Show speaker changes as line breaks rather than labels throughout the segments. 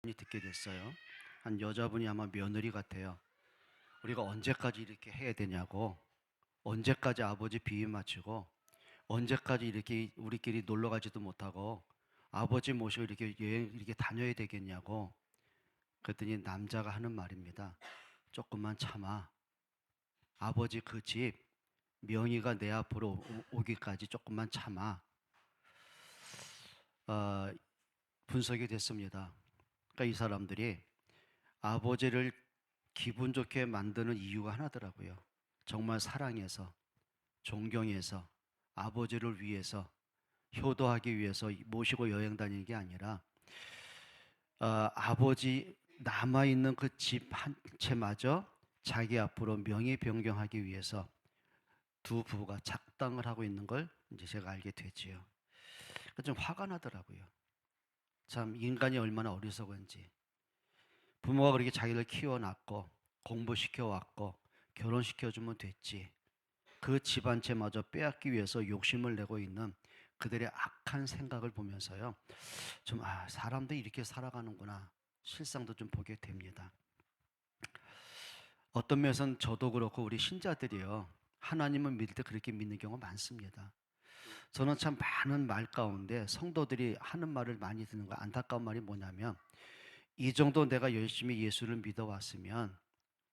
듣게 됐어요. 한 여자분이 아마 며느리 같아요. 우리가 언제까지 이렇게 해야 되냐고, 언제까지 아버지 비위 맞추고, 언제까지 이렇게 우리끼리 놀러 가지도 못하고, 아버지 모시고 이렇게 여행 이렇게 다녀야 되겠냐고. 그랬더니 남자가 하는 말입니다. 조금만 참아. 아버지 그 집 명의가 내 앞으로 오기까지 조금만 참아. 어, 분석이 됐습니다. 그러니까 이 사람들이 아버지를 기분 좋게 만드는 이유가 하나더라고요. 정말 사랑해서, 존경해서, 아버지를 위해서, 효도하기 위해서 모시고 여행 다니는 게 아니라 아버지 남아있는 그 집 한 채마저 자기 앞으로 명예 변경하기 위해서 두 부부가 작당을 하고 있는 걸 이제 제가 알게 되지요. 좀 화가 나더라고요. 참 인간이 얼마나 어리석은지. 부모가 그렇게 자기를 키워놨고 공부시켜왔고 결혼시켜주면 됐지. 그 집안채마저 빼앗기 위해서 욕심을 내고 있는 그들의 악한 생각을 보면서요. 좀 사람도 이렇게 살아가는구나. 실상도 좀 보게 됩니다. 어떤 면에서는 저도 그렇고 우리 신자들이요. 하나님을 믿을 때 그렇게 믿는 경우가 많습니다. 저는 참 많은 말 가운데 성도들이 하는 말을 많이 듣는 거 안타까운 말이 뭐냐면 이 정도 내가 열심히 예수를 믿어왔으면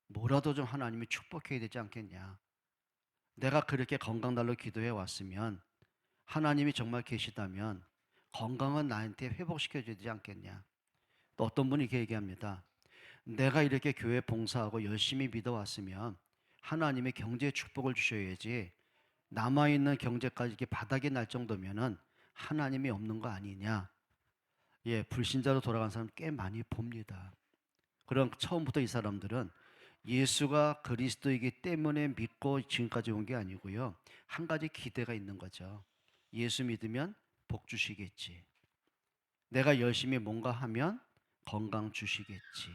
뭐라도 좀 하나님이 축복해야 되지 않겠냐. 내가 그렇게 건강달로 기도해 왔으면 하나님이 정말 계시다면 건강은 나한테 회복시켜 줘야 되지 않겠냐. 또 어떤 분이 이렇게 얘기합니다. 내가 이렇게 교회 봉사하고 열심히 믿어왔으면 하나님의 경제의 축복을 주셔야지 남아있는 경제까지 이렇게 바닥이 날 정도면은 하나님이 없는 거 아니냐. 예, 불신자로 돌아간 사람 꽤 많이 봅니다. 그럼 처음부터 이 사람들은 예수가 그리스도이기 때문에 믿고 지금까지 온 게 아니고요. 한 가지 기대가 있는 거죠. 예수 믿으면 복 주시겠지. 내가 열심히 뭔가 하면 건강 주시겠지.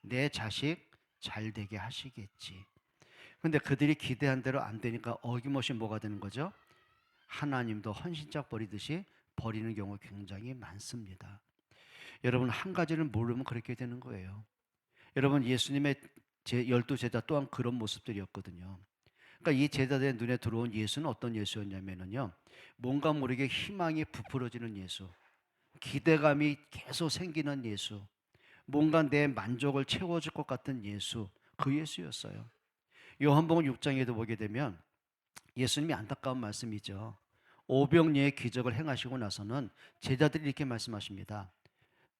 내 자식 잘 되게 하시겠지. 근데 그들이 기대한 대로 안 되니까 어김없이 뭐가 되는 거죠? 하나님도 헌신짝 버리듯이 버리는 경우가 굉장히 많습니다. 여러분 한 가지를 모르면 그렇게 되는 거예요. 여러분 예수님의 12제자 또한 그런 모습들이었거든요. 그러니까 이 제자들의 눈에 들어온 예수는 어떤 예수였냐면요. 뭔가 모르게 희망이 부풀어지는 예수, 기대감이 계속 생기는 예수, 뭔가 내 만족을 채워줄 것 같은 예수, 그 예수였어요. 요한복음 6장에도 보게 되면 예수님이 안타까운 말씀이죠. 오병이어의 기적을 행하시고 나서는 제자들이 이렇게 말씀하십니다.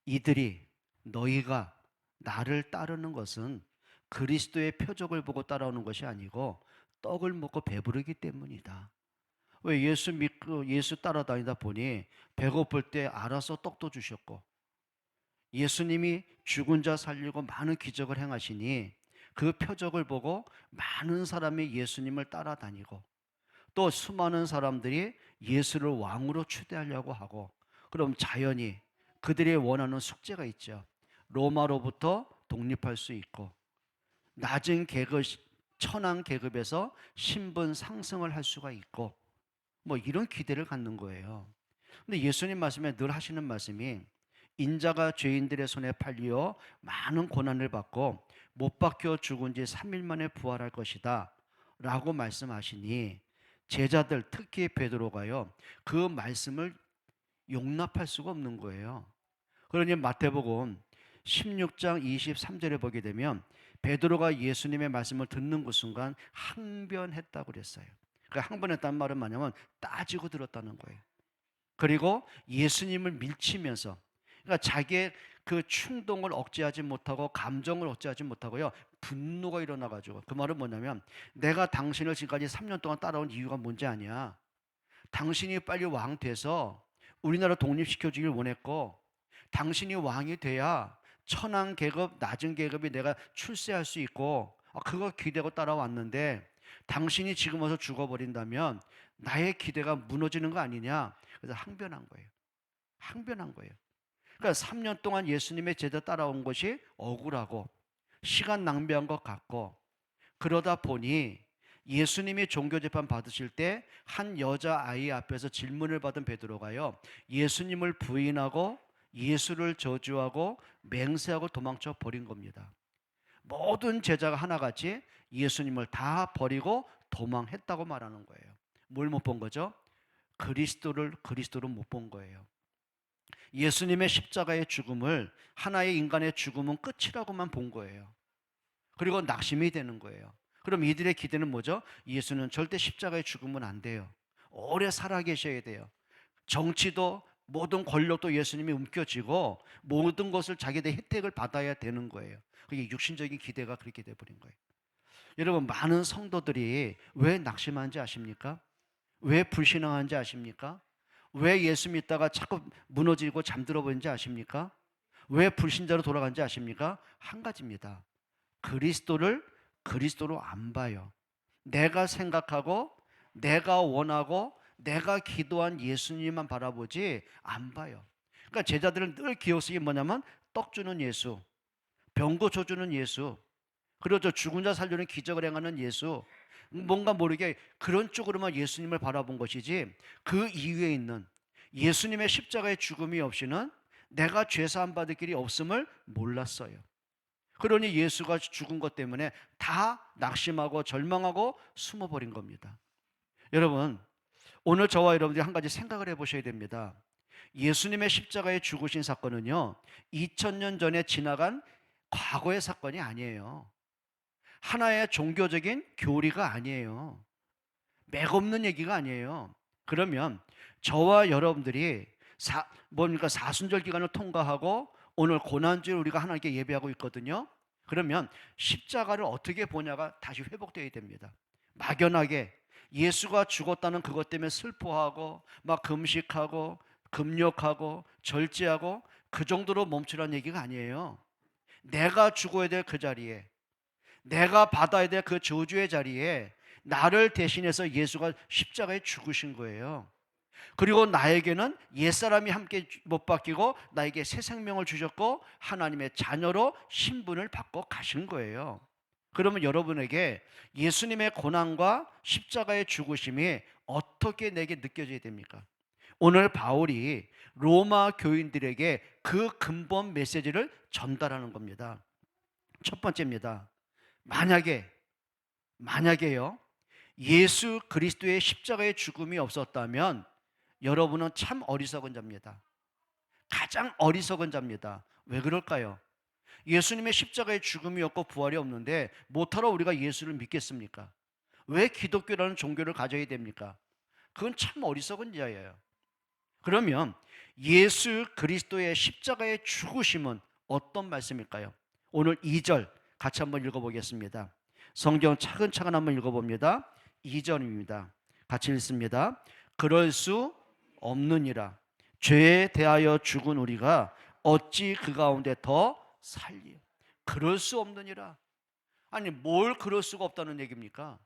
이들이 너희가 나를 따르는 것은 그리스도의 표적을 보고 따라오는 것이 아니고 떡을 먹고 배부르기 때문이다. 왜 예수 믿고 예수 따라다니다 보니 배고플 때 알아서 떡도 주셨고 예수님이 죽은 자 살리고 많은 기적을 행하시니 그 표적을 보고 많은 사람이 예수님을 따라다니고 또 수많은 사람들이 예수를 왕으로 추대하려고 하고 그럼 자연히 그들이 원하는 숙제가 있죠. 로마로부터 독립할 수 있고 낮은 계급, 천한 계급에서 신분 상승을 할 수가 있고 뭐 이런 기대를 갖는 거예요. 근데 예수님 말씀에 늘 하시는 말씀이 인자가 죄인들의 손에 팔려 많은 고난을 받고 못 박혀 죽은 지 3일 만에 부활할 것이다 라고 말씀하시니 제자들 특히 베드로가요 그 말씀을 용납할 수가 없는 거예요. 그러니 마태복음 16장 23절에 보게 되면 베드로가 예수님의 말씀을 듣는 그 순간 항변했다고 그랬어요. 그 항변했다는 말은 뭐냐면 따지고 들었다는 거예요. 그리고 예수님을 밀치면서 그러니까 자기의 그 충동을 억제하지 못하고 감정을 억제하지 못하고요 분노가 일어나 가지고 그 말은 뭐냐면 내가 당신을 지금까지 3년 동안 따라온 이유가 뭔지 아냐. 당신이 빨리 왕 돼서 우리나라 독립시켜 주길 원했고 당신이 왕이 돼야 천한 계급 낮은 계급이 내가 출세할 수 있고 그거 기대고 따라왔는데 당신이 지금 와서 죽어버린다면 나의 기대가 무너지는 거 아니냐. 그래서 항변한 거예요. 항변한 거예요. 그러니까 3년 동안 예수님의 제자 따라온 것이 억울하고 시간 낭비한 것 같고 그러다 보니 예수님이 종교재판 받으실 때 한 여자아이 앞에서 질문을 받은 베드로가요 예수님을 부인하고 예수를 저주하고 맹세하고 도망쳐 버린 겁니다. 모든 제자가 하나같이 예수님을 다 버리고 도망했다고 말하는 거예요. 뭘 못 본 거죠? 그리스도를 못 본 거예요. 예수님의 십자가의 죽음을 하나의 인간의 죽음은 끝이라고만 본 거예요. 그리고 낙심이 되는 거예요. 그럼 이들의 기대는 뭐죠? 예수는 절대 십자가의 죽으면 안 돼요. 오래 살아계셔야 돼요. 정치도 모든 권력도 예수님이 움켜쥐고 모든 것을 자기들의 혜택을 받아야 되는 거예요. 그게 육신적인 기대가 그렇게 돼버린 거예요. 여러분, 많은 성도들이 왜 낙심한지 아십니까? 왜 불신앙한지 아십니까? 왜 예수 믿다가 자꾸 무너지고 잠들어 버린지 아십니까? 왜 불신자로 돌아간지 아십니까? 한 가지입니다. 그리스도로 안 봐요. 내가 생각하고 내가 원하고 내가 기도한 예수님만 바라보지 안 봐요. 그러니까 제자들은 늘 기억속이 뭐냐면 떡 주는 예수, 병 고쳐 주는 예수, 그리고 죽은 자 살리는 기적을 행하는 예수, 뭔가 모르게 그런 쪽으로만 예수님을 바라본 것이지 그 이후에 있는 예수님의 십자가의 죽음이 없이는 내가 죄사함 받을 길이 없음을 몰랐어요. 그러니 예수가 죽은 것 때문에 다 낙심하고 절망하고 숨어버린 겁니다. 여러분, 오늘 저와 여러분들이 한 가지 생각을 해보셔야 됩니다. 예수님의 십자가에 죽으신 사건은요, 2000년 전에 지나간 과거의 사건이 아니에요. 하나의 종교적인 교리가 아니에요. 맥없는 얘기가 아니에요. 그러면 저와 여러분들이 사순절 기간을 통과하고 오늘 고난주일 우리가 하나님께 예배하고 있거든요. 그러면 십자가를 어떻게 보냐가 다시 회복되어야 됩니다. 막연하게 예수가 죽었다는 그것 때문에 슬퍼하고 막 금식하고 금욕하고 절제하고 그 정도로 멈추라는 얘기가 아니에요. 내가 죽어야 될 그 자리에, 내가 받아야 될 그 저주의 자리에 나를 대신해서 예수가 십자가에 죽으신 거예요. 그리고 나에게는 옛사람이 함께 못 바뀌고 나에게 새 생명을 주셨고 하나님의 자녀로 신분을 받고 가신 거예요. 그러면 여러분에게 예수님의 고난과 십자가의 죽으심이 어떻게 내게 느껴져야 됩니까? 오늘 바울이 로마 교인들에게 그 근본 메시지를 전달하는 겁니다. 첫 번째입니다. 만약에요, 예수 그리스도의 십자가의 죽음이 없었다면 여러분은 참 어리석은 자입니다. 가장 어리석은 자입니다. 왜 그럴까요? 예수님의 십자가의 죽음이 없고 부활이 없는데 못하러 우리가 예수를 믿겠습니까? 왜 기독교라는 종교를 가져야 됩니까? 그건 참 어리석은 자예요. 그러면 예수 그리스도의 십자가의 죽으심은 어떤 말씀일까요? 오늘 2절 같이 한번 읽어보겠습니다. 성경 차근차근 한번 읽어봅니다. 2절입니다. 같이 읽습니다. 그럴 수 없느니라. 죄에 대하여 죽은 우리가 어찌 그 가운데 더 살리요? 그럴 수 없느니라. 아니, 뭘 그럴 수가 없다는 얘기입니까?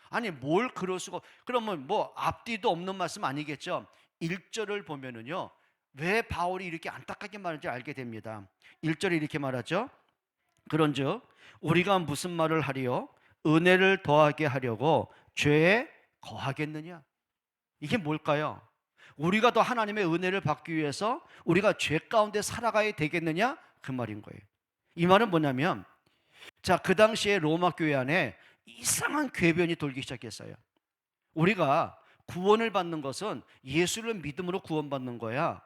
아니, 뭘 그럴 수가, 그러면 뭐 앞뒤도 없는 말씀 아니겠죠? 1절을 보면은요, 왜 바울이 이렇게 안타깝게 말하는지 알게 됩니다. 1절에 이렇게 말하죠. 그런즉 우리가 무슨 말을 하리요? 은혜를 더하게 하려고 죄에 거하겠느냐? 이게 뭘까요? 우리가 더 하나님의 은혜를 받기 위해서 우리가 죄 가운데 살아가야 되겠느냐? 그 말인 거예요. 이 말은 뭐냐면, 자, 그 당시에 로마 교회 안에 이상한 궤변이 돌기 시작했어요. 우리가 구원을 받는 것은 예수를 믿음으로 구원받는 거야.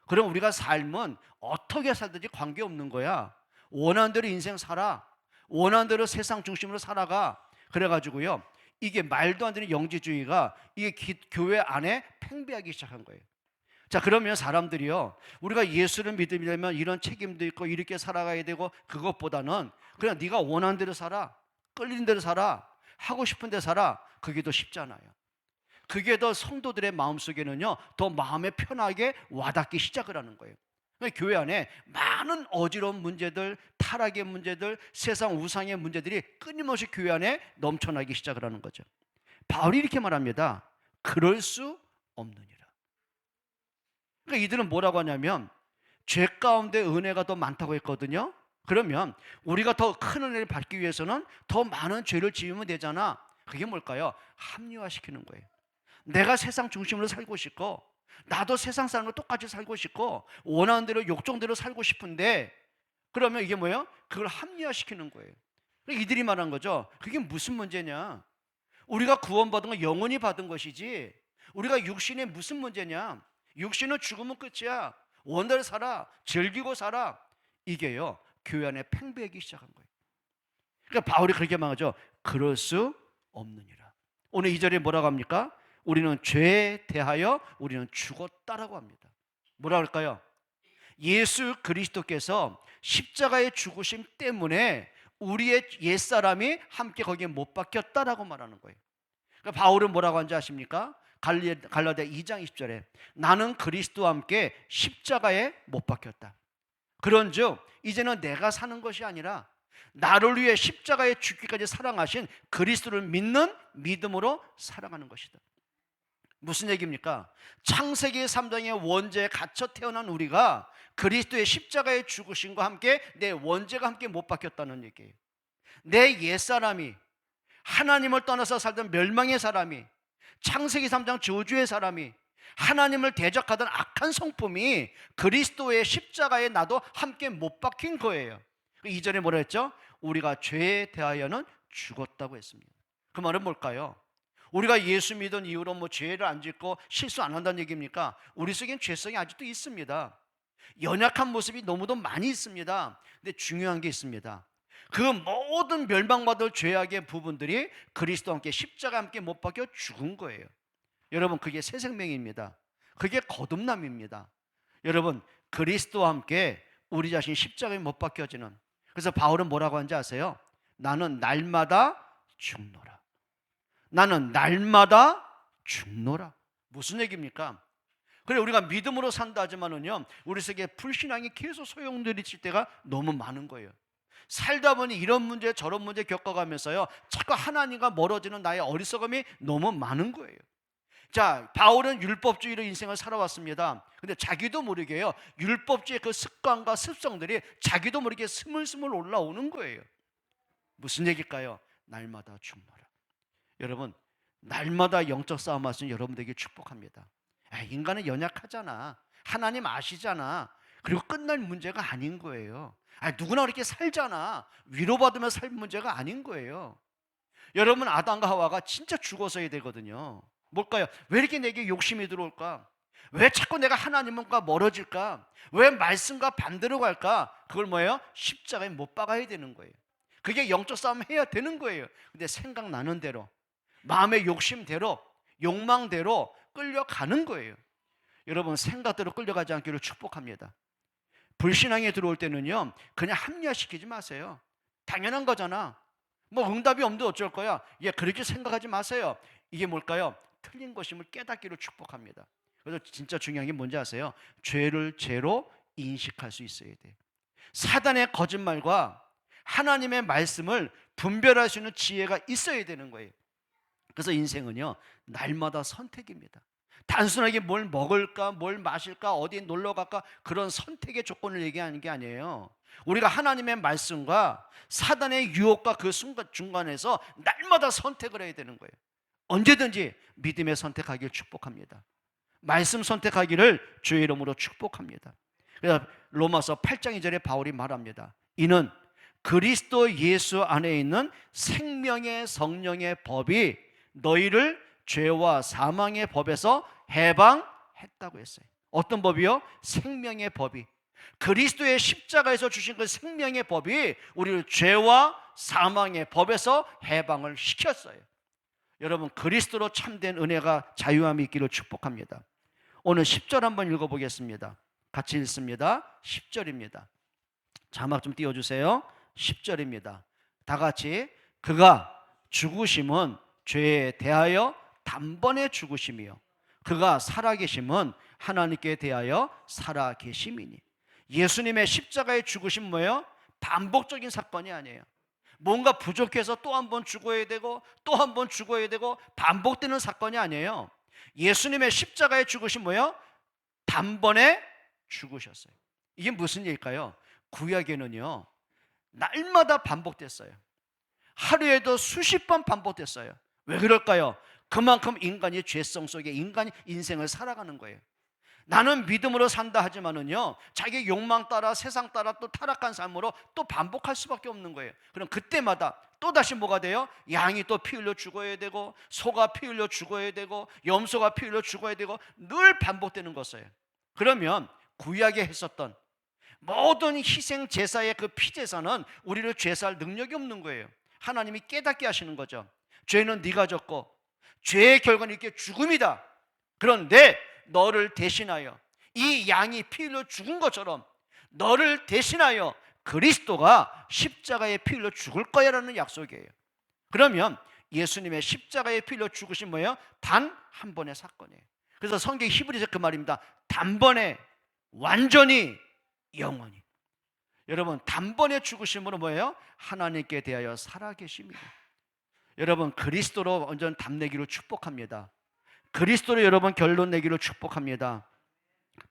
그럼 우리가 삶은 어떻게 살든지 관계없는 거야. 원하는 대로 인생 살아. 원하는 대로 세상 중심으로 살아가. 그래가지고요, 이게 말도 안 되는 영지주의가 이게 교회 안에 팽배하기 시작한 거예요. 자, 그러면 사람들이요, 우리가 예수를 믿으려면 이런 책임도 있고 이렇게 살아가야 되고, 그것보다는 그냥 네가 원하는 대로 살아, 끌리는 대로 살아, 하고 싶은 데 살아. 그게 더 쉽잖아요. 그게 더 성도들의 마음속에는요, 더 마음에 편하게 와닿기 시작을 하는 거예요. 교회 안에 많은 어지러운 문제들, 타락의 문제들, 세상 우상의 문제들이 끊임없이 교회 안에 넘쳐나기 시작을 하는 거죠. 바울이 이렇게 말합니다. 그럴 수 없느니라. 그러니까 이들은 뭐라고 하냐면, 죄 가운데 은혜가 더 많다고 했거든요. 그러면 우리가 더 큰 은혜를 받기 위해서는 더 많은 죄를 지으면 되잖아. 그게 뭘까요? 합리화시키는 거예요. 내가 세상 중심으로 살고 싶고, 나도 세상 사람과 똑같이 살고 싶고 원하는 대로 욕정대로 살고 싶은데, 그러면 이게 뭐예요? 그걸 합리화시키는 거예요. 이들이 말한 거죠. 그게 무슨 문제냐? 우리가 구원받은 건 영원히 받은 것이지 우리가 육신에 무슨 문제냐? 육신은 죽으면 끝이야. 원대로 살아. 즐기고 살아. 이게요, 교회 안에 팽배하기 시작한 거예요. 그러니까 바울이 그렇게 말하죠. 그럴 수 없느니라. 오늘 2절에 뭐라고 합니까? 우리는 죄에 대하여 우리는 죽었다라고 합니다. 뭐라 그럴까요? 예수 그리스도께서 십자가의 죽으심 때문에 우리의 옛사람이 함께 거기에 못 박혔다라고 말하는 거예요. 그러니까 바울은 뭐라고 하는지 아십니까? 갈라디아 2장 20절에 나는 그리스도와 함께 십자가에 못 박혔다. 그런즉 이제는 내가 사는 것이 아니라 나를 위해 십자가에 죽기까지 사랑하신 그리스도를 믿는 믿음으로 살아가는 것이다. 무슨 얘기입니까? 창세기 3장의 원죄에 갇혀 태어난 우리가 그리스도의 십자가의 죽으심과 함께 내 원죄가 함께 못 박혔다는 얘기예요. 내 옛사람이, 하나님을 떠나서 살던 멸망의 사람이, 창세기 3장 저주의 사람이, 하나님을 대적하던 악한 성품이 그리스도의 십자가에 나도 함께 못 박힌 거예요. 2절에 뭐라 했죠? 우리가 죄에 대하여는 죽었다고 했습니다. 그 말은 뭘까요? 우리가 예수 믿은 이후로 뭐 죄를 안 짓고 실수 안 한다는 얘기입니까? 우리 속엔 죄성이 아직도 있습니다. 연약한 모습이 너무도 많이 있습니다. 근데 중요한 게 있습니다. 그 모든 멸망받을 죄악의 부분들이 그리스도와 함께 십자가와 함께 못 박혀 죽은 거예요. 여러분, 그게 새 생명입니다. 그게 거듭남입니다. 여러분, 그리스도와 함께 우리 자신이 십자가에 못 박혀지는, 그래서 바울은 뭐라고 하는지 아세요? 나는 날마다 죽노라. 나는 날마다 죽노라. 무슨 얘기입니까? 그래, 우리가 믿음으로 산다 하지만은요, 우리 속에 불신앙이 계속 소용돌이칠 때가 너무 많은 거예요. 살다 보니 이런 문제 저런 문제 겪어가면서요, 자꾸 하나님과 멀어지는 나의 어리석음이 너무 많은 거예요. 자, 바울은 율법주의로 인생을 살아왔습니다. 근데 자기도 모르게요, 율법주의의 그 습관과 습성들이 자기도 모르게 스물스물 올라오는 거예요. 무슨 얘기일까요? 날마다 죽노라. 여러분, 날마다 영적 싸움 하시는 여러분들에게 축복합니다. 인간은 연약하잖아. 하나님 아시잖아. 그리고 끝날 문제가 아닌 거예요. 누구나 그렇게 살잖아. 위로받으며 살 문제가 아닌 거예요. 여러분, 아담과 하와가 진짜 죽어서야 되거든요. 뭘까요? 왜 이렇게 내게 욕심이 들어올까? 왜 자꾸 내가 하나님과 멀어질까? 왜 말씀과 반대로 갈까? 그걸 뭐예요? 십자가에 못 박아야 되는 거예요. 그게 영적 싸움 해야 되는 거예요. 근데 생각나는 대로, 마음의 욕심대로, 욕망대로 끌려가는 거예요. 여러분, 생각대로 끌려가지 않기를 축복합니다. 불신앙에 들어올 때는요, 그냥 합리화시키지 마세요. 당연한 거잖아. 뭐 응답이 없는데 어쩔 거야. 그렇게 생각하지 마세요. 이게 뭘까요? 틀린 것임을 깨닫기를 축복합니다. 그래서 진짜 중요한 게 뭔지 아세요? 죄를 죄로 인식할 수 있어야 돼요. 사단의 거짓말과 하나님의 말씀을 분별할 수 있는 지혜가 있어야 되는 거예요. 그래서 인생은요, 날마다 선택입니다. 단순하게 뭘 먹을까, 뭘 마실까, 어디 놀러 갈까, 그런 선택의 조건을 얘기하는 게 아니에요. 우리가 하나님의 말씀과 사단의 유혹과 그 순간 중간에서 날마다 선택을 해야 되는 거예요. 언제든지 믿음의 선택하기를 축복합니다. 말씀 선택하기를 주의 이름으로 축복합니다. 그래서 로마서 8장 2절에 바울이 말합니다. 이는 그리스도 예수 안에 있는 생명의 성령의 법이 너희를 죄와 사망의 법에서 해방했다고 했어요. 어떤 법이요? 생명의 법이. 그리스도의 십자가에서 주신 그 생명의 법이 우리를 죄와 사망의 법에서 해방을 시켰어요. 여러분, 그리스도로 참된 은혜가 자유함이 있기를 축복합니다. 오늘 10절 한번 읽어보겠습니다. 같이 읽습니다. 10절입니다. 자막 좀 띄워주세요. 10절입니다. 다 같이. 그가 죽으심은 죄에 대하여 단번에 죽으심이요 그가 살아계심은 하나님께 대하여 살아계심이니. 예수님의 십자가의 죽으심 뭐예요? 반복적인 사건이 아니에요. 뭔가 부족해서 또 한 번 죽어야 되고 또 한 번 죽어야 되고 반복되는 사건이 아니에요. 예수님의 십자가의 죽으심 뭐예요? 단번에 죽으셨어요. 이게 무슨 얘기일까요? 구약에는요, 날마다 반복됐어요. 하루에도 수십 번 반복됐어요. 왜 그럴까요? 그만큼 인간이 죄성 속에 인간이 인생을 살아가는 거예요. 나는 믿음으로 산다 하지만은요, 자기 욕망 따라 세상 따라 또 타락한 삶으로 또 반복할 수밖에 없는 거예요. 그럼 그때마다 또 다시 뭐가 돼요? 양이 또 피 흘려 죽어야 되고, 소가 피 흘려 죽어야 되고, 염소가 피 흘려 죽어야 되고, 늘 반복되는 것이에요. 그러면 구약에 했었던 모든 희생 제사의 그 피제사는 우리를 죄사할 능력이 없는 거예요. 하나님이 깨닫게 하시는 거죠. 죄는 네가 졌고 죄의 결과는 이렇게 죽음이다. 그런데 너를 대신하여 이 양이 피 흘려 죽은 것처럼 너를 대신하여 그리스도가 십자가에 피 흘려 죽을 거야라는 약속이에요. 그러면 예수님의 십자가에 피 흘려 죽으신 뭐예요? 단 한 번의 사건이에요. 그래서 성경 히브리서 그 말입니다. 단번에, 완전히, 영원히. 여러분, 단번에 죽으심으로 뭐예요? 하나님께 대하여 살아계십니다. 여러분, 그리스도로 완전 답내기를 축복합니다. 그리스도로 여러분 결론 내기를 축복합니다.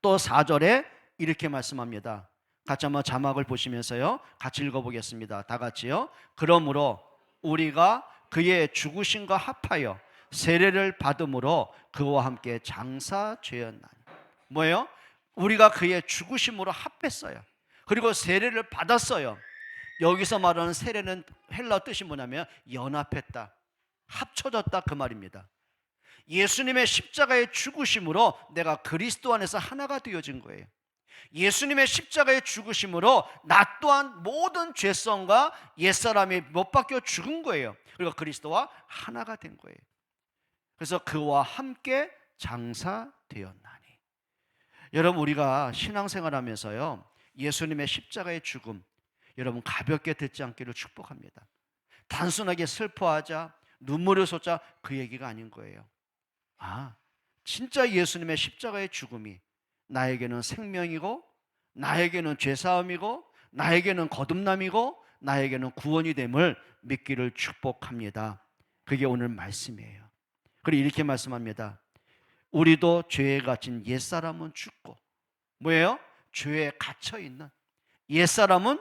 또 4절에 이렇게 말씀합니다. 같이 한번 자막을 보시면서요, 같이 읽어보겠습니다. 다 같이요. 그러므로 우리가 그의 죽으심과 합하여 세례를 받음으로 그와 함께 장사되었나니. 뭐예요? 우리가 그의 죽으심으로 합했어요. 그리고 세례를 받았어요. 여기서 말하는 세례는 헬라 뜻이 뭐냐면 연합했다, 합쳐졌다, 그 말입니다. 예수님의 십자가의 죽으심으로 내가 그리스도 안에서 하나가 되어진 거예요. 예수님의 십자가의 죽으심으로 나 또한 모든 죄성과 옛사람이 못 박혀 죽은 거예요. 그리고 그리스도와 하나가 된 거예요. 그래서 그와 함께 장사되었나니. 여러분, 우리가 신앙생활하면서요, 예수님의 십자가의 죽음 여러분 가볍게 듣지 않기를 축복합니다. 단순하게 슬퍼하자, 눈물을 쏟자, 그 얘기가 아닌 거예요. 아, 진짜 예수님의 십자가의 죽음이 나에게는 생명이고, 나에게는 죄사함이고, 나에게는 거듭남이고, 나에게는 구원이 됨을 믿기를 축복합니다. 그게 오늘 말씀이에요. 그리고 이렇게 말씀합니다. 우리도 죄에 갇힌 옛사람은 죽고, 뭐예요? 죄에 갇혀있는 옛사람은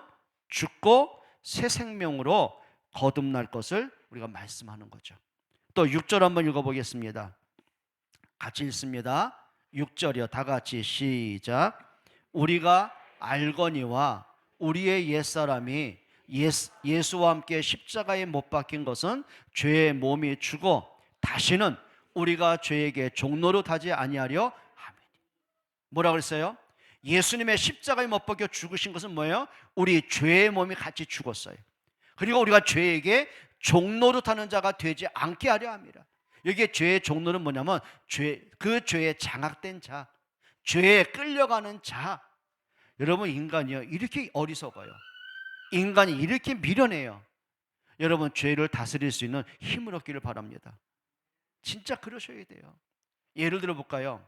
죽고 새 생명으로 거듭날 것을 우리가 말씀하는 거죠. 또 6절 한번 읽어보겠습니다. 같이 읽습니다. 6절이요. 다 같이 시작. 우리가 알거니와 우리의 옛사람이 예수와 함께 십자가에 못 박힌 것은 죄의 몸이 죽어 다시는 우리가 죄에게 종노릇 하지 아니하려 하매니. 뭐라고 그랬어요? 예수님의 십자가에 못 박혀 죽으신 것은 뭐예요? 우리 죄의 몸이 같이 죽었어요. 그리고 우리가 죄에게 종노릇하는 자가 되지 않게 하려 합니다. 여기에 죄의 종로는 뭐냐면 그 죄에 장악된 자, 죄에 끌려가는 자. 여러분, 인간이요 이렇게 어리석어요. 인간이 이렇게 미련해요. 여러분, 죄를 다스릴 수 있는 힘을 얻기를 바랍니다. 진짜 그러셔야 돼요. 예를 들어 볼까요?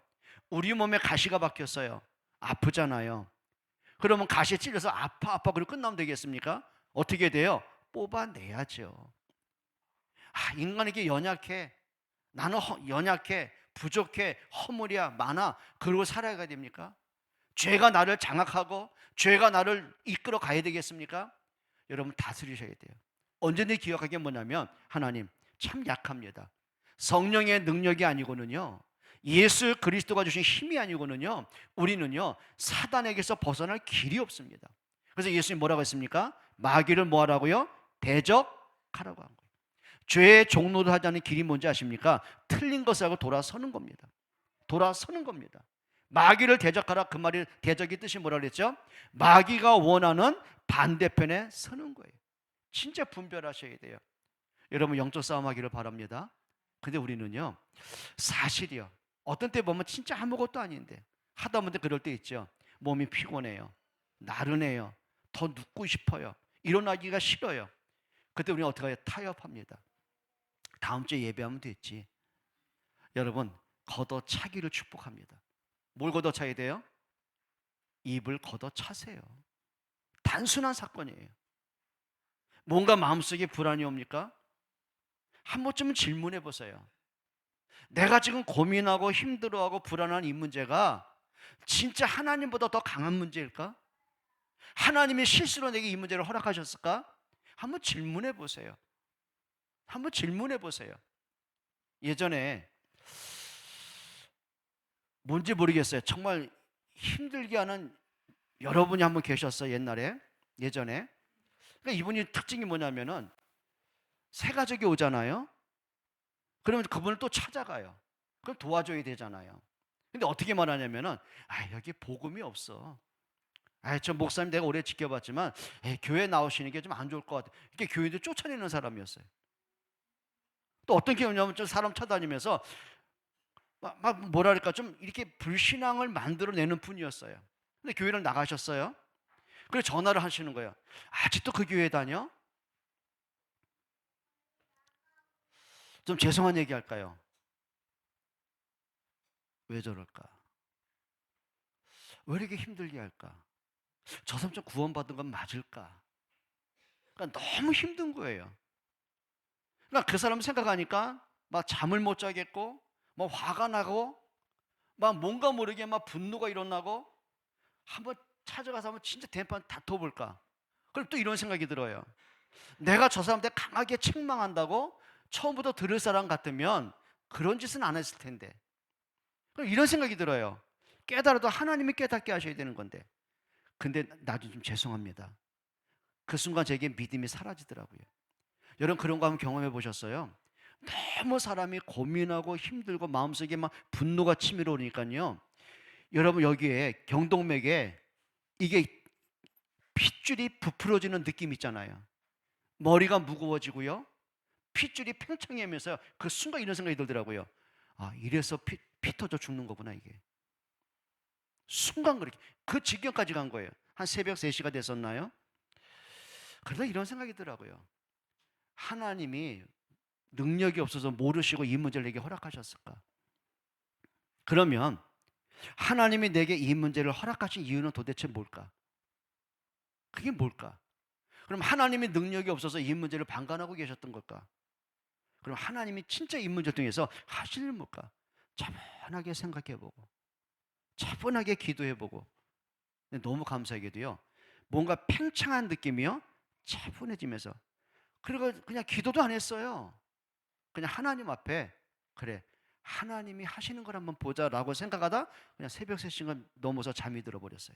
우리 몸에 가시가 박혔어요. 아프잖아요. 그러면 가시에 찔려서 아파 그리고 끝나면 되겠습니까? 어떻게 돼요? 뽑아내야죠. 인간에게 연약해, 나는 연약해, 부족해, 허물이야, 많아, 그러고 살아가야 됩니까? 죄가 나를 장악하고 죄가 나를 이끌어 가야 되겠습니까? 여러분, 다스리셔야 돼요. 언제든지 기억하게 게 뭐냐면 하나님 참 약합니다. 성령의 능력이 아니고는요, 예수 그리스도가 주신 힘이 아니고는요, 우리는요 사단에게서 벗어날 길이 없습니다. 그래서 예수님 뭐라고 했습니까? 마귀를 뭐하라고요? 대적하라고 한 거예요. 죄의 종로를 하자는 길이 뭔지 아십니까? 틀린 것을 하고 돌아서는 겁니다. 돌아서는 겁니다. 마귀를 대적하라, 그 말이 대적의 뜻이 뭐라 그랬죠? 마귀가 원하는 반대편에 서는 거예요. 진짜 분별하셔야 돼요. 여러분, 영적 싸움 하기를 바랍니다. 근데 우리는요 사실이요, 어떤 때 보면 진짜 아무것도 아닌데 하다 보면 그럴 때 있죠. 몸이 피곤해요, 나른해요, 더 눕고 싶어요, 일어나기가 싫어요. 그때 우리는 어떻게 해요? 타협합니다. 다음 주에 예배하면 됐지. 여러분, 걷어차기를 축복합니다. 뭘 걷어차야 돼요? 입을 걷어차세요. 단순한 사건이에요. 뭔가 마음속에 불안이 옵니까? 한 번쯤은 질문해 보세요. 내가 지금 고민하고 힘들어하고 불안한 이 문제가 진짜 하나님보다 더 강한 문제일까? 하나님이 실수로 내게 이 문제를 허락하셨을까? 한번 질문해 보세요. 한번 질문해 보세요. 예전에 뭔지 모르겠어요. 정말 힘들게 하는 여러분이 한 분 계셨어요. 예전에. 그러니까 이분이 특징이 뭐냐면은 새 가족이 오잖아요. 그러면 그분을 또 찾아가요. 그럼 도와줘야 되잖아요. 근데 어떻게 말하냐면은 여기 복음이 없어. 저 목사님 내가 오래 지켜봤지만 교회 나오시는 게 좀 안 좋을 것 같아. 이렇게 교회도 쫓아내는 사람이었어요. 또 어떤 경우냐면 좀 사람 찾아다니면서 막 뭐랄까 좀 이렇게 불신앙을 만들어내는 분이었어요. 근데 교회를 나가셨어요. 그래서 전화를 하시는 거예요. 아직도 그 교회 다녀? 좀 죄송한 얘기 할까요? 왜 저럴까? 왜 이렇게 힘들게 할까? 저 사람 좀 구원받은 건 맞을까? 그러니까 너무 힘든 거예요. 그러니까 그 사람 생각하니까 막 잠을 못 자겠고, 뭐 화가 나고, 막 뭔가 모르게 막 분노가 일어나고, 한번 찾아가서 한번 진짜 대판 다퉈볼까? 그럼 또 이런 생각이 들어요. 내가 저 사람한테 강하게 책망한다고 처음부터 들을 사람 같으면 그런 짓은 안 했을 텐데. 그럼 이런 생각이 들어요. 깨달아도 하나님이 깨닫게 하셔야 되는 건데. 근데 나도 좀 죄송합니다. 그 순간 제게 믿음이 사라지더라고요. 여러분 그런 거 한번 경험해 보셨어요? 너무 사람이 고민하고 힘들고 마음속에 막 분노가 치밀어 오니까요. 여러분 여기에 경동맥에 이게 핏줄이 부풀어지는 느낌 있잖아요. 머리가 무거워지고요. 핏줄이 팽창하면서 그 순간 이런 생각이 들더라고요. 이래서 피 터져 죽는 거구나 이게. 순간 그렇게 그 지경까지 간 거예요. 한 새벽 3시가 됐었나요? 그러다 이런 생각이 들더라고요. 하나님이 능력이 없어서 모르시고 이 문제를 내게 허락하셨을까? 그러면 하나님이 내게 이 문제를 허락하신 이유는 도대체 뭘까? 그게 뭘까? 그럼 하나님이 능력이 없어서 이 문제를 방관하고 계셨던 걸까? 그럼 하나님이 진짜 이 문제 통해서 하실 일 뭘까? 차분하게 생각해보고 차분하게 기도해보고 너무 감사하게도요. 뭔가 팽창한 느낌이요. 차분해지면서 그리고 그냥 기도도 안 했어요. 그냥 하나님 앞에 그래 하나님이 하시는 걸 한번 보자라고 생각하다 그냥 새벽 3시간 넘어서 잠이 들어버렸어요.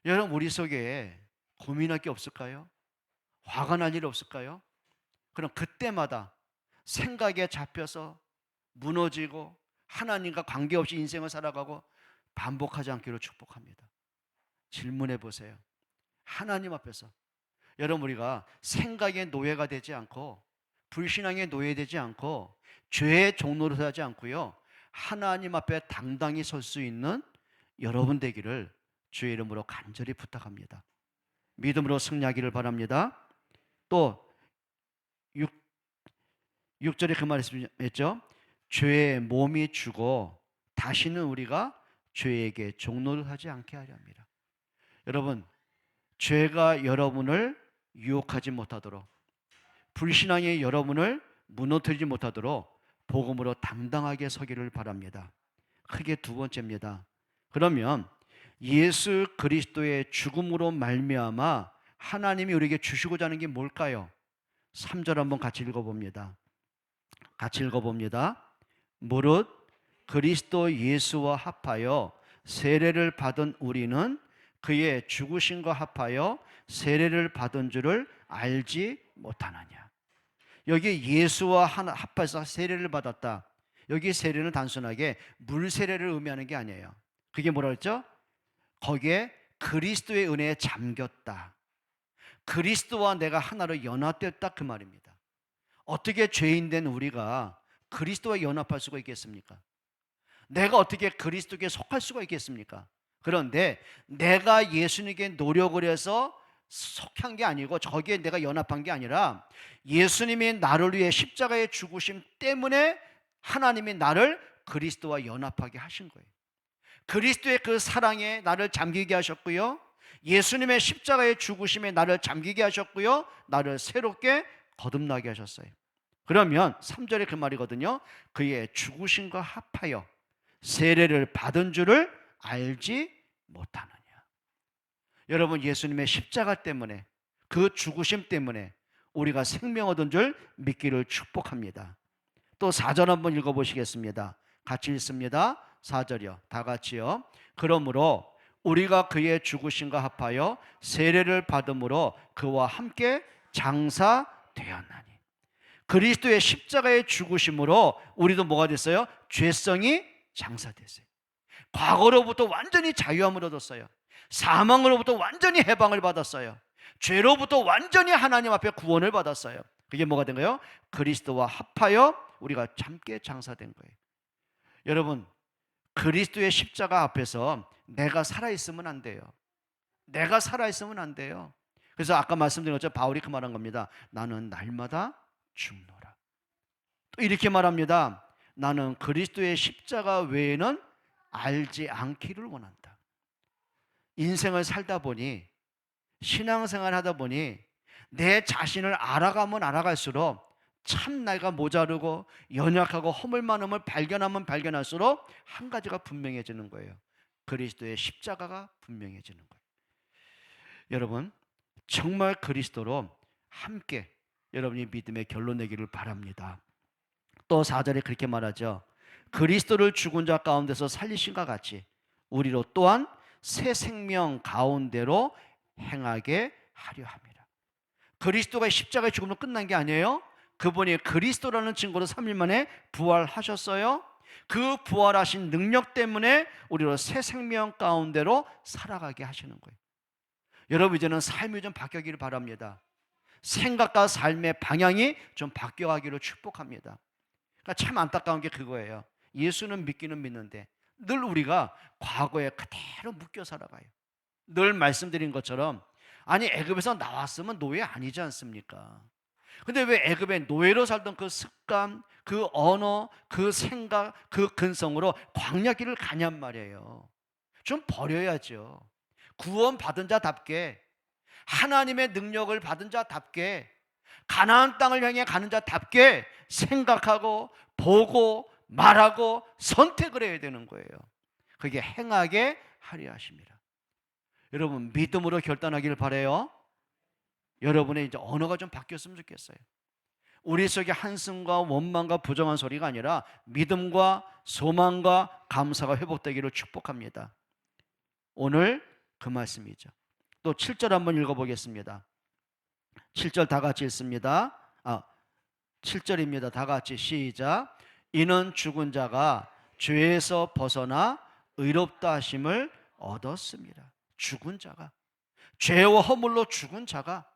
여러분 우리 속에 고민할 게 없을까요? 화가 날 일 없을까요? 그럼 그때마다 생각에 잡혀서 무너지고 하나님과 관계없이 인생을 살아가고 반복하지 않기로 축복합니다. 질문해 보세요. 하나님 앞에서 여러분 우리가 생각의 노예가 되지 않고 불신앙의 노예되지 않고 죄의 종로로 하지 않고요. 하나님 앞에 당당히 설 수 있는 여러분 되기를 주의 이름으로 간절히 부탁합니다. 믿음으로 승리하기를 바랍니다. 또 6절에 그 말씀했죠. 죄의 몸이 죽어 다시는 우리가 죄에게 종노를 하지 않게 하려 합니다. 여러분 죄가 여러분을 유혹하지 못하도록 불신앙이 여러분을 무너뜨리지 못하도록 복음으로 당당하게 서기를 바랍니다. 크게 두 번째입니다. 그러면 예수 그리스도의 죽음으로 말미암아 하나님이 우리에게 주시고자 하는 게 뭘까요? 3절 한번 같이 읽어봅니다. 무릇 그리스도 예수와 합하여 세례를 받은 우리는 그의 죽으심과 합하여 세례를 받은 줄을 알지 못하느냐. 여기 예수와 합해서 세례를 받았다. 여기 세례는 단순하게 물 세례를 의미하는 게 아니에요. 그게 뭐라 그랬죠? 거기에 그리스도의 은혜에 잠겼다. 그리스도와 내가 하나로 연합됐다 그 말입니다. 어떻게 죄인된 우리가 그리스도와 연합할 수가 있겠습니까? 내가 어떻게 그리스도께 속할 수가 있겠습니까? 그런데 내가 예수님께 노력을 해서 속한 게 아니고 저기에 내가 연합한 게 아니라 예수님이 나를 위해 십자가에 죽으심 때문에 하나님이 나를 그리스도와 연합하게 하신 거예요. 그리스도의 그 사랑에 나를 잠기게 하셨고요. 예수님의 십자가의 죽으심에 나를 잠기게 하셨고요. 나를 새롭게 거듭나게 하셨어요. 그러면 3절에 그 말이거든요. 그의 죽으심과 합하여 세례를 받은 줄을 알지 못하느냐. 여러분 예수님의 십자가 때문에 그 죽으심 때문에 우리가 생명 얻은 줄 믿기를 축복합니다. 또 4절 한번 읽어보시겠습니다. 같이 읽습니다. 4절이요. 다 같이요. 그러므로 우리가 그의 죽으심과 합하여 세례를 받음으로 그와 함께 장사되었나니. 그리스도의 십자가의 죽으심으로 우리도 뭐가 됐어요? 죄성이 장사됐어요. 과거로부터 완전히 자유함을 얻었어요. 사망으로부터 완전히 해방을 받았어요. 죄로부터 완전히 하나님 앞에 구원을 받았어요. 그게 뭐가 된 거예요? 그리스도와 합하여 우리가 함께 장사된 거예요. 여러분, 그리스도의 십자가 앞에서 내가 살아있으면 안 돼요. 내가 살아있으면 안 돼요. 그래서 아까 말씀드린 것처럼 바울이 그 말한 겁니다. 나는 날마다 죽노라. 또 이렇게 말합니다. 나는 그리스도의 십자가 외에는 알지 않기를 원한다. 인생을 살다 보니, 신앙생활 하다 보니 내 자신을 알아가면 알아갈수록 참 내가 모자르고 연약하고 허물 많음을 발견하면 발견할수록 한 가지가 분명해지는 거예요. 그리스도의 십자가가 분명해지는 거예요. 여러분, 정말 그리스도로 함께 여러분이 믿음의 결론 내기를 바랍니다. 또 4절에 그렇게 말하죠. 그리스도를 죽은 자 가운데서 살리신과 같이 우리로 또한 새 생명 가운데로 행하게 하려 합니다. 그리스도가 십자가의 죽음으로 끝난 게 아니에요. 그분이 그리스도라는 증거로 3일 만에 부활하셨어요. 그 부활하신 능력 때문에 우리로 새 생명 가운데로 살아가게 하시는 거예요. 여러분, 이제는 삶이 좀 바뀌기를 바랍니다. 생각과 삶의 방향이 좀 바뀌어가기를 축복합니다. 그러니까 참 안타까운 게 그거예요. 예수는 믿기는 믿는데 늘 우리가 과거에 그대로 묶여 살아가요. 늘 말씀드린 것처럼, 아니 애굽에서 나왔으면 노예 아니지 않습니까? 근데 왜 애굽의 노예로 살던 그 습관, 그 언어, 그 생각, 그 근성으로 광야길을 가냔 말이에요. 좀 버려야죠. 구원 받은 자답게, 하나님의 능력을 받은 자답게, 가나안 땅을 향해 가는 자답게 생각하고 보고 말하고 선택을 해야 되는 거예요. 그게 행하게 하려 하십니다. 여러분, 믿음으로 결단하기를 바라요. 여러분의 이제 언어가 좀 바뀌었으면 좋겠어요. 우리 속에 한숨과 원망과 부정한 소리가 아니라 믿음과 소망과 감사가 회복되기를 축복합니다. 오늘 그 말씀이죠. 또 7절 한번 읽어보겠습니다. 7절 다 같이 읽습니다. 7절입니다. 다 같이 시작. 이는 죽은 자가 죄에서 벗어나 의롭다 하심을 얻었습니다. 죽은 자가, 죄와 허물로 죽은 자가,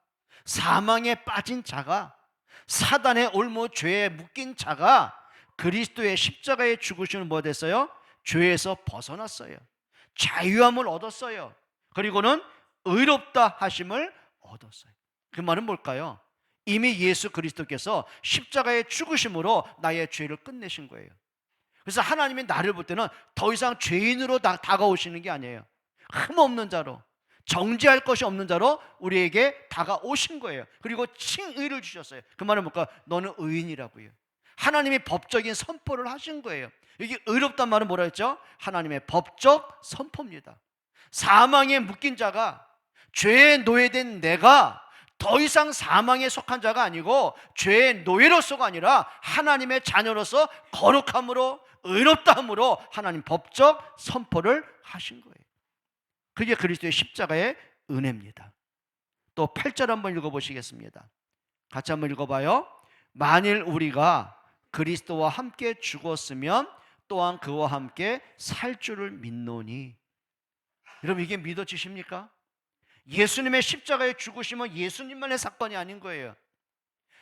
사망에 빠진 자가, 사단의 올무 죄에 묶인 자가 그리스도의 십자가에 죽으시는 뭐 됐어요? 죄에서 벗어났어요. 자유함을 얻었어요. 그리고는 의롭다 하심을 얻었어요. 그 말은 뭘까요? 이미 예수 그리스도께서 십자가에 죽으심으로 나의 죄를 끝내신 거예요. 그래서 하나님이 나를 볼 때는 더 이상 죄인으로 다가오시는 게 아니에요. 흠없는 자로, 정죄할 것이 없는 자로 우리에게 다가오신 거예요. 그리고 칭의를 주셨어요. 그 말은 뭘까? 너는 의인이라고요. 하나님이 법적인 선포를 하신 거예요. 여기 의롭단 말은 뭐라 했죠? 하나님의 법적 선포입니다. 사망에 묶인 자가, 죄에 노예된 내가 더 이상 사망에 속한 자가 아니고 죄의 노예로서가 아니라 하나님의 자녀로서 거룩함으로 의롭다함으로 하나님 법적 선포를 하신 거예요. 그게 그리스도의 십자가의 은혜입니다. 또 8절 한번 읽어보시겠습니다. 같이 한번 읽어봐요. 만일 우리가 그리스도와 함께 죽었으면 또한 그와 함께 살 줄을 믿노니. 여러분, 이게 믿어지십니까? 예수님의 십자가에 죽으심은 예수님만의 사건이 아닌 거예요.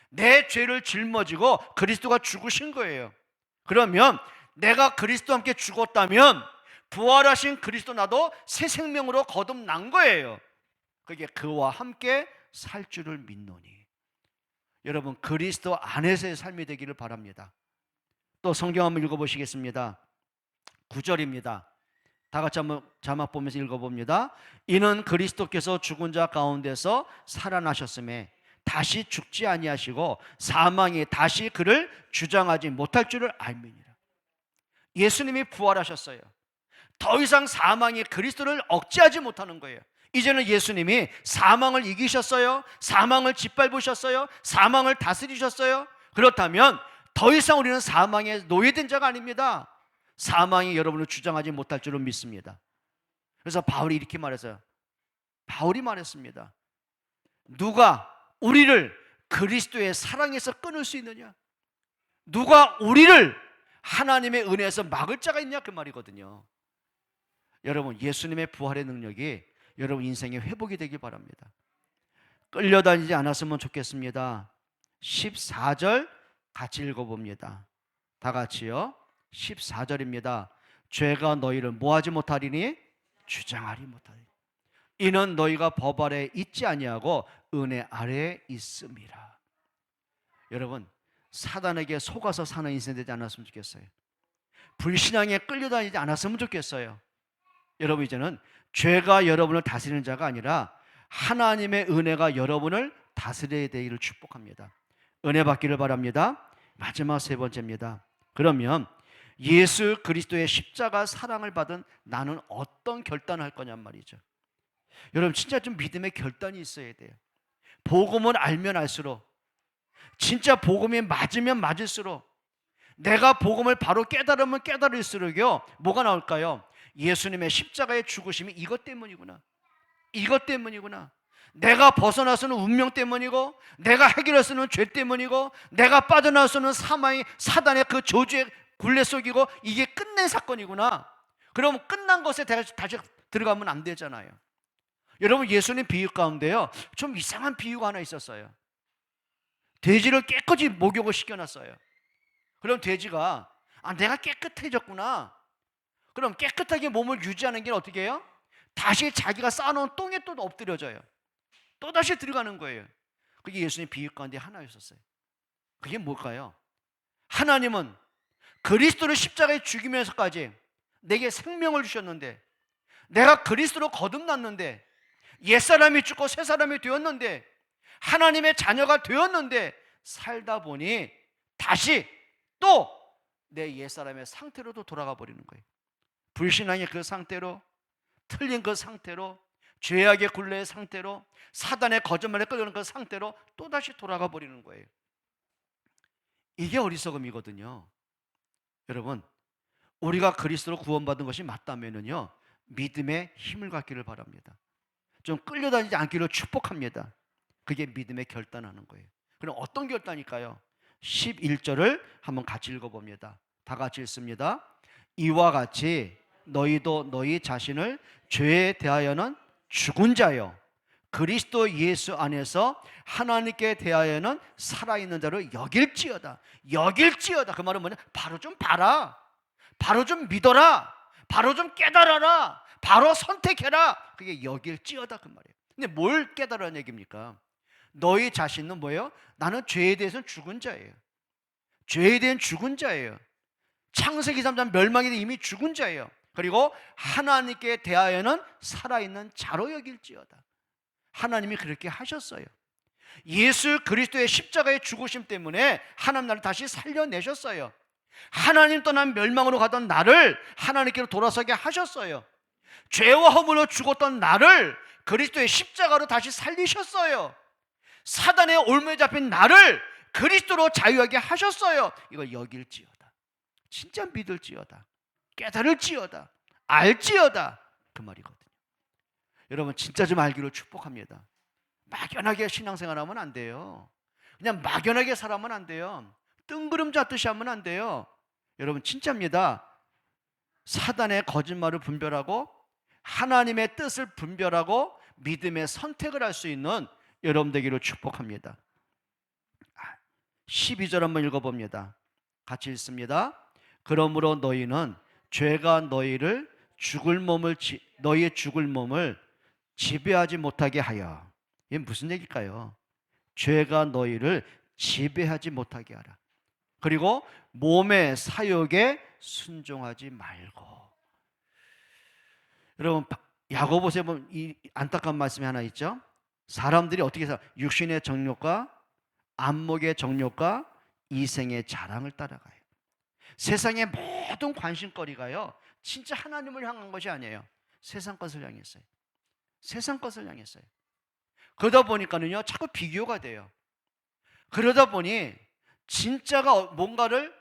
내 죄를 짊어지고 그리스도가 죽으신 거예요. 그러면 내가 그리스도와 함께 죽었다면 부활하신 그리스도 나도 새 생명으로 거듭난 거예요. 그게 그와 함께 살 줄을 믿노니. 여러분, 그리스도 안에서의 삶이 되기를 바랍니다. 또 성경 한번 읽어보시겠습니다. 9절입니다. 다 같이 한번 자막 보면서 읽어봅니다. 이는 그리스도께서 죽은 자 가운데서 살아나셨음에 다시 죽지 아니하시고 사망이 다시 그를 주장하지 못할 줄을 알미니라. 예수님이 부활하셨어요. 더 이상 사망이 그리스도를 억제하지 못하는 거예요. 이제는 예수님이 사망을 이기셨어요. 사망을 짓밟으셨어요. 사망을 다스리셨어요. 그렇다면 더 이상 우리는 사망에 노예된 자가 아닙니다. 사망이 여러분을 주장하지 못할 줄로 믿습니다. 그래서 바울이 이렇게 말했어요. 바울이 말했습니다. 누가 우리를 그리스도의 사랑에서 끊을 수 있느냐? 누가 우리를 하나님의 은혜에서 막을 자가 있냐? 그 말이거든요. 여러분, 예수님의 부활의 능력이 여러분 인생의 회복이 되길 바랍니다. 끌려다니지 않았으면 좋겠습니다. 14절 같이 읽어봅니다. 다 같이요. 14절입니다. 죄가 너희를 뭐하지 못하리니? 주장하리 못하리니. 이는 너희가 법 아래 있지 아니하고 은혜 아래에 있음이라. 여러분, 사단에게 속아서 사는 인생 되지 않았으면 좋겠어요. 불신앙에 끌려다니지 않았으면 좋겠어요. 여러분, 이제는 죄가 여러분을 다스리는 자가 아니라 하나님의 은혜가 여러분을 다스려야 되기를 축복합니다. 은혜 받기를 바랍니다. 마지막 세 번째입니다. 그러면 예수 그리스도의 십자가 사랑을 받은 나는 어떤 결단을 할 거냔 말이죠. 여러분, 진짜 좀 믿음의 결단이 있어야 돼요. 복음을 알면 알수록, 진짜 복음이 맞으면 맞을수록, 내가 복음을 바로 깨달으면 깨달을수록요, 뭐가 나올까요? 예수님의 십자가의 죽으심이 이것 때문이구나, 이것 때문이구나. 내가 벗어날 수 있는 운명 때문이고, 내가 해결할 수 있는 죄 때문이고, 내가 빠져나올 수 있는 사망의 사단의 그 저주의 굴레 속이고, 이게 끝낸 사건이구나. 그럼 끝난 것에 다시 들어가면 안 되잖아요. 여러분, 예수님 비유 가운데요, 좀 이상한 비유가 하나 있었어요. 돼지를 깨끗이 목욕을 시켜놨어요. 그럼 돼지가 내가 깨끗해졌구나. 그럼 깨끗하게 몸을 유지하는 게 어떻게 해요? 다시 자기가 쌓아놓은 똥에 또 엎드려져요. 또 다시 들어가는 거예요. 그게 예수님 비유 가운데 하나였었어요. 그게 뭘까요? 하나님은 그리스도를 십자가에 죽이면서까지 내게 생명을 주셨는데, 내가 그리스도로 거듭났는데, 옛사람이 죽고 새사람이 되었는데, 하나님의 자녀가 되었는데, 살다 보니 다시 또 내 옛사람의 상태로도 돌아가 버리는 거예요. 불신앙의 그 상태로, 틀린 그 상태로, 죄악의 굴레의 상태로, 사단의 거짓말에 끌려오는 그 상태로 또다시 돌아가 버리는 거예요. 이게 어리석음이거든요. 여러분, 우리가 그리스도로 구원받은 것이 맞다면요, 믿음의 힘을 갖기를 바랍니다. 좀 끌려다니지 않기를 축복합니다. 그게 믿음의 결단하는 거예요. 그럼 어떤 결단일까요? 11절을 한번 같이 읽어봅니다. 다 같이 읽습니다. 이와 같이 너희도 너희 자신을 죄에 대하여는 죽은 자요, 그리스도 예수 안에서 하나님께 대하여는 살아있는 자로 여길지어다. 여길지어다. 그 말은 뭐냐? 바로 좀 봐라, 바로 좀 믿어라, 바로 좀 깨달아라, 바로 선택해라. 그게 여길지어다 그 말이에요. 근데 뭘 깨달으라는 얘기입니까? 너희 자신은 뭐예요? 나는 죄에 대해서는 죽은 자예요. 죄에 대한 죽은 자예요. 창세기 3장 멸망에 대해 이미 죽은 자예요. 그리고 하나님께 대하여는 살아있는 자로 여길지어다. 하나님이 그렇게 하셨어요. 예수 그리스도의 십자가의 죽으심 때문에 하나님 나를 다시 살려내셨어요. 하나님 떠난 멸망으로 가던 나를 하나님께로 돌아서게 하셨어요. 죄와 허물로 죽었던 나를 그리스도의 십자가로 다시 살리셨어요. 사단의 올무에 잡힌 나를 그리스도로 자유하게 하셨어요. 이걸 여길지어다, 진짜 믿을지어다, 깨달을지어다, 알지어다 그 말이거든요. 여러분, 진짜 좀 알기를 축복합니다. 막연하게 신앙생활하면 안 돼요. 그냥 막연하게 살아면 안 돼요. 뜬구름 잡듯이 하면 안 돼요. 여러분, 진짜입니다. 사단의 거짓말을 분별하고 하나님의 뜻을 분별하고 믿음의 선택을 할 수 있는 여러분 되기를 축복합니다. 12절 한번 읽어봅니다. 같이 읽습니다. 그러므로 너희는 죄가 너희의 죽을 몸을 지배하지 못하게 하여. 이게 무슨 얘기일까요? 죄가 너희를 지배하지 못하게 하라. 그리고 몸의 사욕에 순종하지 말고. 여러분, 야고보서에 보면 이 안타까운 말씀이 하나 있죠. 사람들이 어떻게 해서 육신의 정욕과 안목의 정욕과 이생의 자랑을 따라가요. 세상의 모든 관심거리가요, 진짜 하나님을 향한 것이 아니에요. 세상 것을 향했어요. 세상 것을 향했어요. 그러다 보니까는요, 자꾸 비교가 돼요. 그러다 보니 진짜가 뭔가를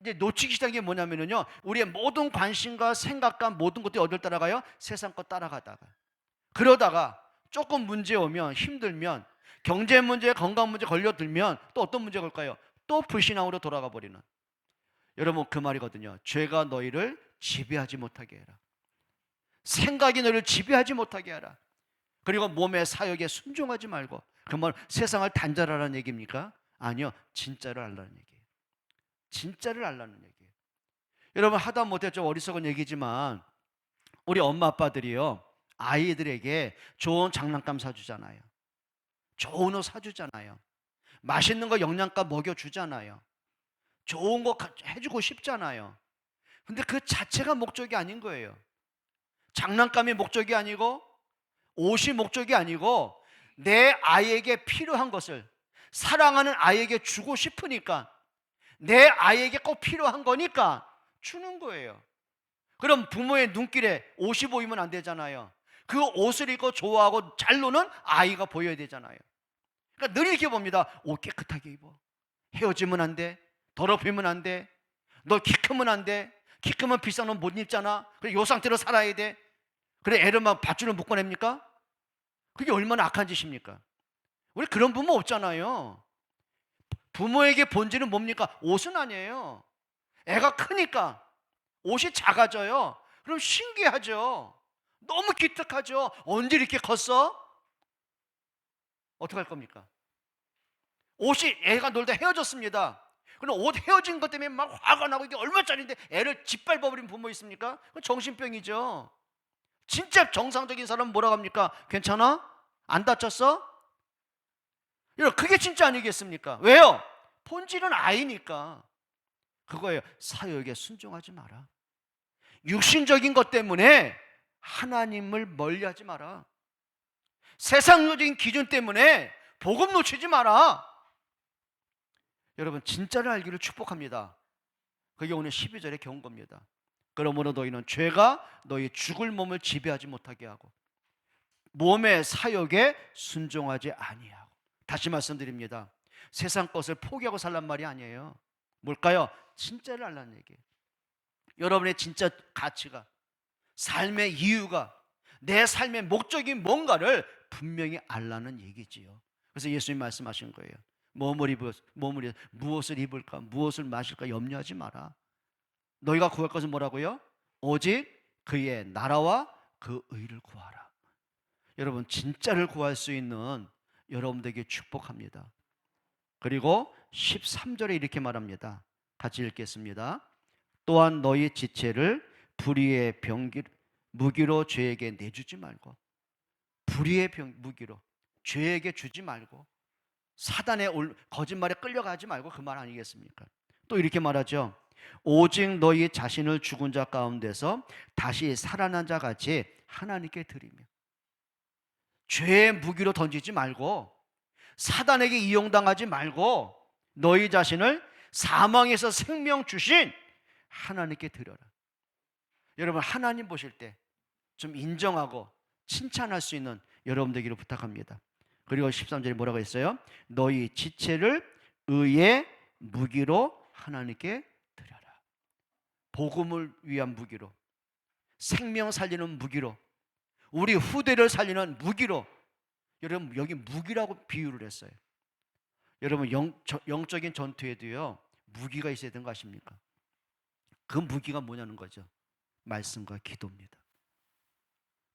이제 놓치기 시작한 게 뭐냐면요, 우리의 모든 관심과 생각과 모든 것들이 어딜 따라가요? 세상 것 따라가다가, 그러다가 조금 문제 오면, 힘들면, 경제 문제, 건강 문제 걸려들면 또 어떤 문제가 올까요? 또 불신앙으로 돌아가 버리는. 여러분, 그 말이거든요. 죄가 너희를 지배하지 못하게 해라. 생각이 너희를 지배하지 못하게 하라. 그리고 몸의 사역에 순종하지 말고. 그 말 세상을 단절하라는 얘기입니까? 아니요, 진짜를 알라는 얘기예요. 진짜를 알라는 얘기예요. 여러분, 하다못해 좀 어리석은 얘기지만 우리 엄마 아빠들이요, 아이들에게 좋은 장난감 사주잖아요. 좋은 옷 사주잖아요. 맛있는 거 영양가 먹여주잖아요. 좋은 거 해주고 싶잖아요. 근데 그 자체가 목적이 아닌 거예요. 장난감이 목적이 아니고 옷이 목적이 아니고 내 아이에게 필요한 것을, 사랑하는 아이에게 주고 싶으니까, 내 아이에게 꼭 필요한 거니까 주는 거예요. 그럼 부모의 눈길에 옷이 보이면 안 되잖아요. 그 옷을 입고 좋아하고 잘 노는 아이가 보여야 되잖아요. 그러니까 늘 이렇게 봅니다. 옷 깨끗하게 입어. 헤어지면 안 돼. 더럽히면 안 돼. 너 키 크면 안 돼. 키 크면 비싼 옷 못 입잖아. 그래, 요 상태로 살아야 돼. 그래, 애를 막 밧줄을 묶어냅니까? 그게 얼마나 악한 짓입니까? 우리 그런 부모 없잖아요. 부모에게 본질은 뭡니까? 옷은 아니에요. 애가 크니까 옷이 작아져요. 그럼 신기하죠. 너무 기특하죠. 언제 이렇게 컸어? 어떡할 겁니까? 옷이, 애가 놀다 헤어졌습니다. 그럼 옷 헤어진 것 때문에 막 화가 나고, 이게 얼마짜리인데 애를 짓밟아버린 부모 있습니까? 그건 정신병이죠. 진짜 정상적인 사람은 뭐라고 합니까? 괜찮아? 안 다쳤어? 여러분, 그게 진짜 아니겠습니까? 왜요? 본질은 아이니까. 그거예요. 사역에 순종하지 마라. 육신적인 것 때문에 하나님을 멀리하지 마라. 세상적인 기준 때문에 복음 놓치지 마라. 여러분, 진짜를 알기를 축복합니다. 그게 오늘 12절에 겨운 겁니다. 그러므로 너희는 죄가 너희 죽을 몸을 지배하지 못하게 하고 몸의 사역에 순종하지 아니하고. 다시 말씀드립니다. 세상 것을 포기하고 살란 말이 아니에요. 뭘까요? 진짜를 알라는 얘기예요. 여러분의 진짜 가치가, 삶의 이유가, 내 삶의 목적이 뭔가를 분명히 알라는 얘기지요. 그래서 예수님 말씀하신 거예요. 무엇을 입을까, 무엇을 마실까 염려하지 마라. 너희가 구할 것은 뭐라고요? 오직 그의 나라와 그 의를 구하라. 여러분, 진짜를 구할 수 있는 여러분들에게 축복합니다. 그리고 13절에 이렇게 말합니다. 같이 읽겠습니다. 또한 너희 지체를 불의의 무기로 죄에게 내주지 말고, 불의의 무기로 죄에게 주지 말고, 사단의 거짓말에 끌려가지 말고, 그 말 아니겠습니까? 또 이렇게 말하죠. 오직 너희 자신을 죽은 자 가운데서 다시 살아난 자 같이 하나님께 드리며. 죄의 무기로 던지지 말고, 사단에게 이용당하지 말고, 너희 자신을 사망에서 생명 주신 하나님께 드려라. 여러분, 하나님 보실 때 좀 인정하고 칭찬할 수 있는 여러분들에게 부탁합니다. 그리고 13절에 뭐라고 했어요? 너희 지체를 의의 무기로 하나님께 드려라. 복음을 위한 무기로, 생명 살리는 무기로, 우리 후대를 살리는 무기로. 여러분, 여기 무기라고 비유를 했어요. 여러분, 영적인 전투에도요, 무기가 있어야 되는 거 아십니까? 그 무기가 뭐냐는 거죠. 말씀과 기도입니다.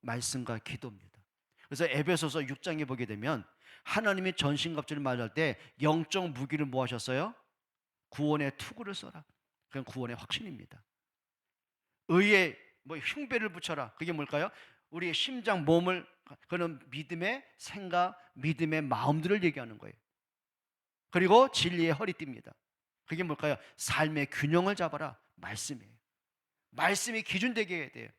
말씀과 기도입니다. 그래서 에베소서 6장에 보게 되면 하나님이 전신갑주를 말할 때 영적 무기를 뭐 하셨어요? 구원의 투구를 써라. 그건 구원의 확신입니다. 의의 흉배를 붙여라. 그게 뭘까요? 우리의 심장, 몸을, 그런 믿음의 생각, 믿음의 마음들을 얘기하는 거예요. 그리고 진리의 허리띠입니다. 그게 뭘까요? 삶의 균형을 잡아라. 말씀이에요. 말씀이 기준되게 해야 돼요.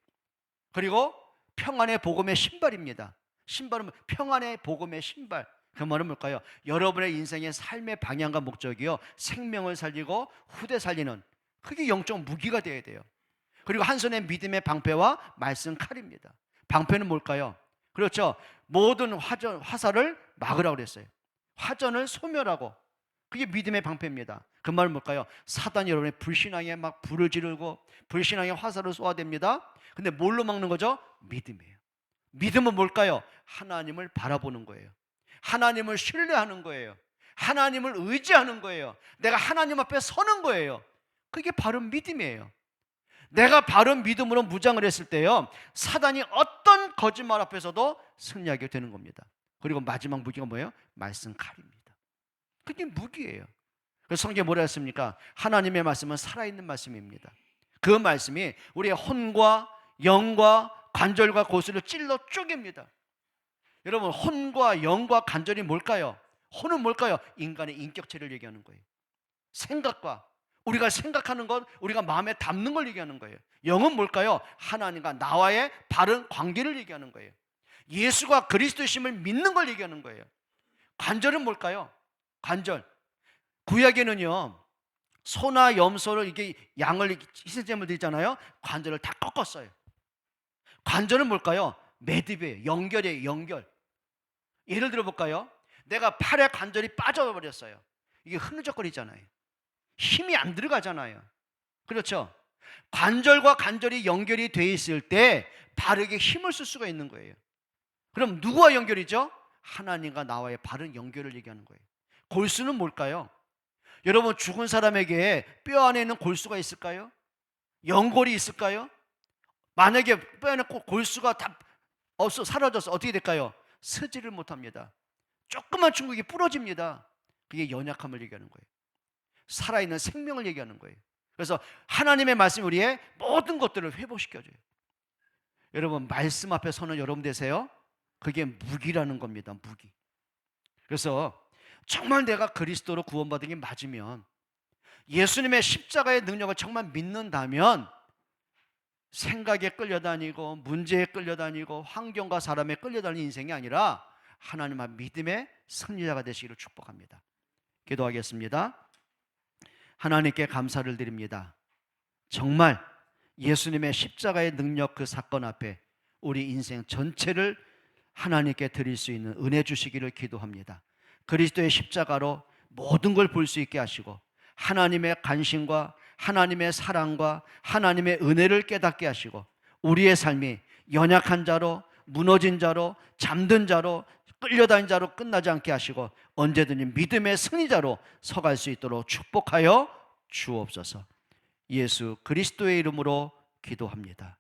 그리고 평안의 복음의 신발입니다. 신발은 평안의 복음의 신발. 그 말은 뭘까요? 여러분의 인생의 삶의 방향과 목적이요, 생명을 살리고 후대 살리는, 그게 영적 무기가 되어야 돼요. 그리고 한 손에 믿음의 방패와 말씀 칼입니다. 방패는 뭘까요? 그렇죠. 모든 화살을 막으라고 그랬어요. 화전을 소멸하고, 그게 믿음의 방패입니다. 그 말은 뭘까요? 사단이 여러분의 불신앙에 막 불을 지르고 불신앙에 화살을 쏘아댑니다. 근데 뭘로 막는 거죠? 믿음이에요. 믿음은 뭘까요? 하나님을 바라보는 거예요. 하나님을 신뢰하는 거예요. 하나님을 의지하는 거예요. 내가 하나님 앞에 서는 거예요. 그게 바른 믿음이에요. 내가 바른 믿음으로 무장을 했을 때요, 사단이 어떤 거짓말 앞에서도 승리하게 되는 겁니다. 그리고 마지막 무기가 뭐예요? 말씀 칼입니다. 그게 무기예요. 그래서 성경에 뭐라 했습니까? 하나님의 말씀은 살아있는 말씀입니다. 그 말씀이 우리의 혼과 영과 관절과 골수를 찔러 쪼갭니다. 여러분, 혼과 영과 관절이 뭘까요? 혼은 뭘까요? 인간의 인격체를 얘기하는 거예요. 생각과 우리가 생각하는 것, 우리가 마음에 담는 걸 얘기하는 거예요. 영은 뭘까요? 하나님과 나와의 바른 관계를 얘기하는 거예요. 예수가 그리스도심을 믿는 걸 얘기하는 거예요. 관절은 뭘까요? 관절. 구약에는요, 소나 염소를 이게 양을 희생제물 드리잖아요. 관절을 다 꺾었어요. 관절은 뭘까요? 매듭이에요. 연결이에요. 연결. 예를 들어 볼까요? 내가 팔에 관절이 빠져버렸어요. 이게 흐느적거리잖아요. 힘이 안 들어가잖아요. 그렇죠? 관절과 관절이 연결이 돼 있을 때 바르게 힘을 쓸 수가 있는 거예요. 그럼 누구와 연결이죠? 하나님과 나와의 바른 연결을 얘기하는 거예요. 골수는 뭘까요? 여러분, 죽은 사람에게 뼈 안에 있는 골수가 있을까요? 연골이 있을까요? 만약에 뼈 안에 골수가 다 사라져서 어떻게 될까요? 쓰지를 못합니다. 조그만 충격이 부러집니다. 그게 연약함을 얘기하는 거예요. 살아있는 생명을 얘기하는 거예요. 그래서 하나님의 말씀이 우리의 모든 것들을 회복시켜줘요. 여러분, 말씀 앞에 서는 여러분 되세요. 그게 무기라는 겁니다. 무기. 그래서 정말 내가 그리스도로 구원받은 게 맞으면, 예수님의 십자가의 능력을 정말 믿는다면 생각에 끌려다니고 문제에 끌려다니고 환경과 사람에 끌려다니는 인생이 아니라 하나님의 믿음의 승리자가 되시기를 축복합니다. 기도하겠습니다. 하나님께 감사를 드립니다. 정말 예수님의 십자가의 능력, 그 사건 앞에 우리 인생 전체를 하나님께 드릴 수 있는 은혜 주시기를 기도합니다. 그리스도의 십자가로 모든 걸 볼 수 있게 하시고 하나님의 관심과 하나님의 사랑과 하나님의 은혜를 깨닫게 하시고 우리의 삶이 연약한 자로, 무너진 자로, 잠든 자로, 끌려다닌 자로 끝나지 않게 하시고 언제든지 믿음의 승리자로 서갈 수 있도록 축복하여 주옵소서. 예수 그리스도의 이름으로 기도합니다.